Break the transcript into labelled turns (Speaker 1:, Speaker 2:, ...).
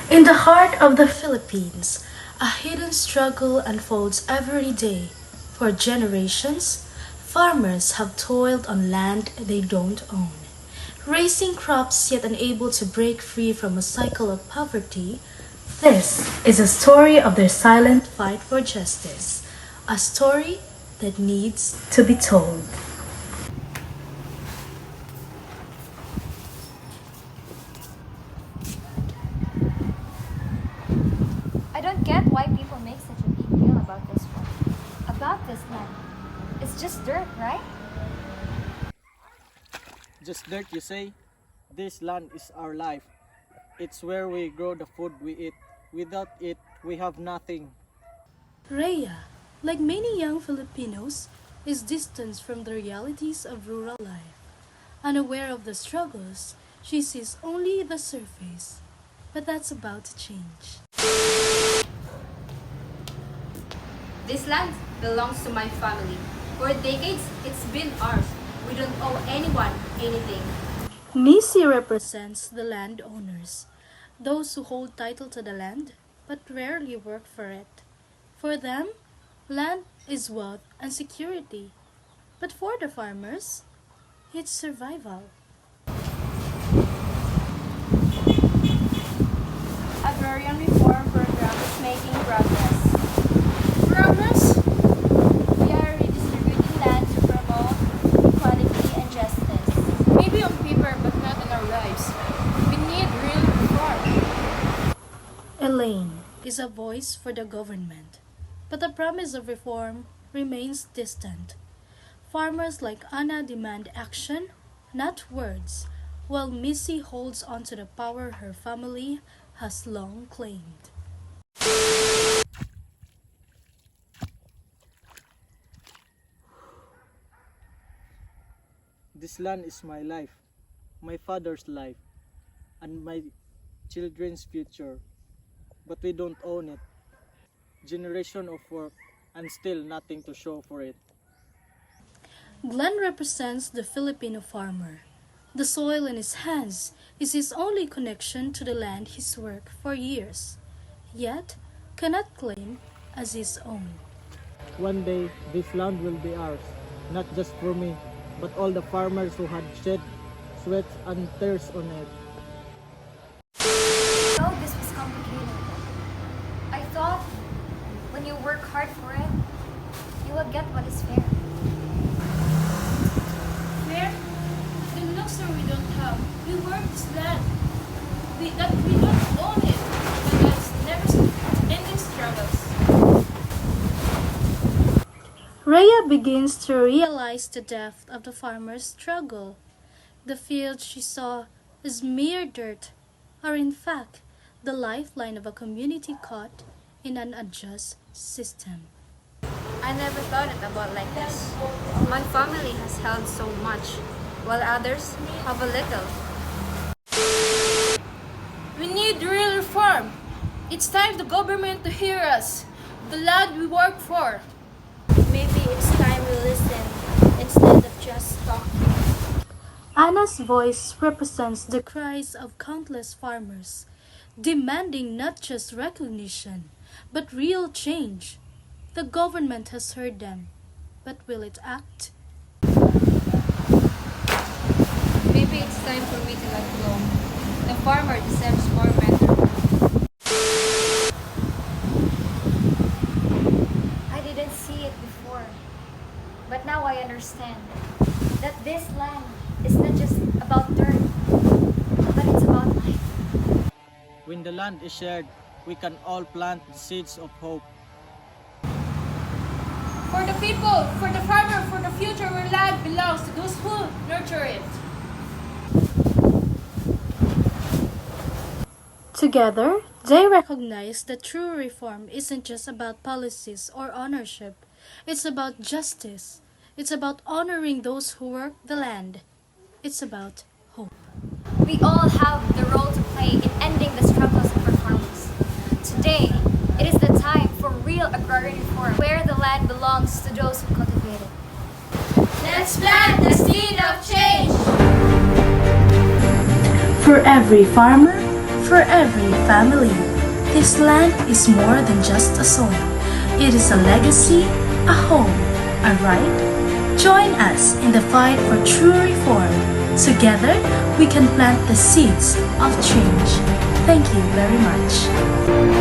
Speaker 1: In the heart of the Philippines, a hidden struggle unfolds every day. For generations, farmers have toiled on land they don't own, raising crops yet unable to break free from a cycle of poverty. This is a story of their silent fight for justice, a story that needs to be told.
Speaker 2: I don't get why people make such a big deal about this one. About this land. It's just dirt, right?
Speaker 3: Just dirt, you say? This land is our life. It's where we grow the food we eat. Without it, we have nothing.
Speaker 1: Rhea, like many young Filipinos, is distanced from the realities of rural life. Unaware of the struggles, she sees only the surface. But that's about to change.
Speaker 4: This land belongs to my family. For decades, it's been ours. We don't owe anyone anything.
Speaker 1: Nisi represents the landowners, those who hold title to the land but rarely work for it. For them, land is wealth and security. But for the farmers, it's survival.
Speaker 5: Agrarian reform program is making progress.
Speaker 1: Progress?
Speaker 5: We are redistributing land to promote equality and justice.
Speaker 6: Maybe on paper, but not in our lives. We need real reform.
Speaker 1: Elaine is a voice for the government, but the promise of reform remains distant. Farmers like Anna demand action, not words, while Missy holds on to the power her family has long claimed.
Speaker 3: This land is my life, my father's life, and my children's future. But we don't own it. Generation of work and still nothing to show for it.
Speaker 1: Glenn represents the Filipino farmer. The soil in his hands is his only connection to the land he's worked for years, yet cannot claim as his own.
Speaker 3: One day, this land will be ours, not just for me, but all the farmers who had shed sweat and tears on it.
Speaker 2: Oh, this was complicated. I thought when you work hard for it, you will get what is fair.
Speaker 6: Fair? The luxury we don't have. We work this land. That we don't own it. But that's never-ending struggles.
Speaker 1: Rhea begins to realize the depth of the farmer's struggle. The fields she saw as mere dirt are in fact the lifeline of a community caught in an unjust system.
Speaker 4: I never thought it about like this. My family has held so much, while others have a little.
Speaker 6: We need real reform. It's time the government to hear us. The land we work for.
Speaker 5: Maybe it's time we listen instead of just talking.
Speaker 1: Anna's voice represents the cries of countless farmers, demanding not just recognition, but real change. The government has heard them, but will it act?
Speaker 4: Maybe it's time for me to let go. The farmer deserves more better.
Speaker 2: I didn't see it before, but now I understand that this land is not just about dirt, but it's about life.
Speaker 3: When the land is shared, we can all plant the seeds of hope.
Speaker 6: For the people, for the farmer, for the future where land belongs to those who nurture it.
Speaker 1: Together, they recognize that true reform isn't just about policies or ownership. It's about justice. It's about honoring those who work the land. It's about hope.
Speaker 2: We all have the role to play in ending the struggles of our farmers. Today, it is the time for real agrarian reform, where the land belongs to those who cultivate it.
Speaker 6: Let's plant the seed of change.
Speaker 1: For every farmer, for every family. This land is more than just a soil. It is a legacy, a home, a right. Join us in the fight for true reform. Together, we can plant the seeds of change. Thank you very much.